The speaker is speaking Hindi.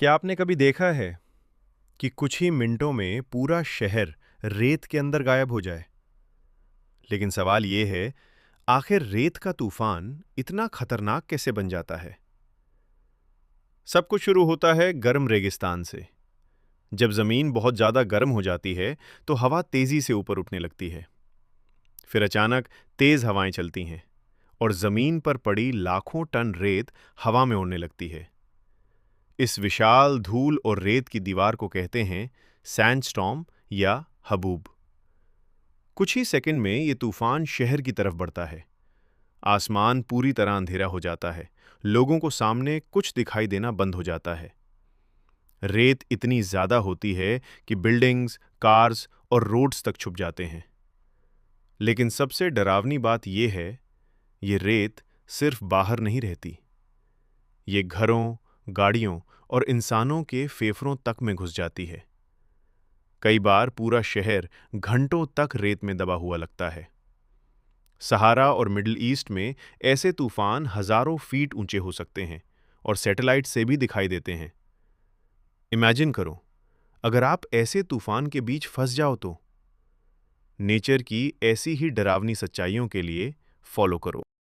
क्या आपने कभी देखा है कि कुछ ही मिनटों में पूरा शहर रेत के अंदर गायब हो जाए? लेकिन सवाल ये है, आखिर रेत का तूफान इतना खतरनाक कैसे बन जाता है? सब कुछ शुरू होता है गर्म रेगिस्तान से। जब जमीन बहुत ज्यादा गर्म हो जाती है, तो हवा तेजी से ऊपर उठने लगती है। फिर अचानक तेज हवाएं चलती हैं और जमीन पर पड़ी लाखों टन रेत हवा में उड़ने लगती है। इस विशाल धूल और रेत की दीवार को कहते हैं सैंडस्टॉर्म या हबूब। कुछ ही सेकंड में ये तूफान शहर की तरफ बढ़ता है। आसमान पूरी तरह अंधेरा हो जाता है। लोगों को सामने कुछ दिखाई देना बंद हो जाता है। रेत इतनी ज्यादा होती है कि बिल्डिंग्स, कार्स और रोड्स तक छुप जाते हैं। लेकिन सबसे डरावनी बात यह है, ये रेत सिर्फ बाहर नहीं रहती। ये घरों, गाड़ियों और इंसानों के फेफड़ों तक में घुस जाती है। कई बार पूरा शहर घंटों तक रेत में दबा हुआ लगता है। सहारा और मिडिल ईस्ट में ऐसे तूफान हजारों फीट ऊंचे हो सकते हैं और सैटेलाइट से भी दिखाई देते हैं। इमेजिन करो, अगर आप ऐसे तूफान के बीच फंस जाओ तो। नेचर की ऐसी ही डरावनी सच्चाइयों के लिए फॉलो करो।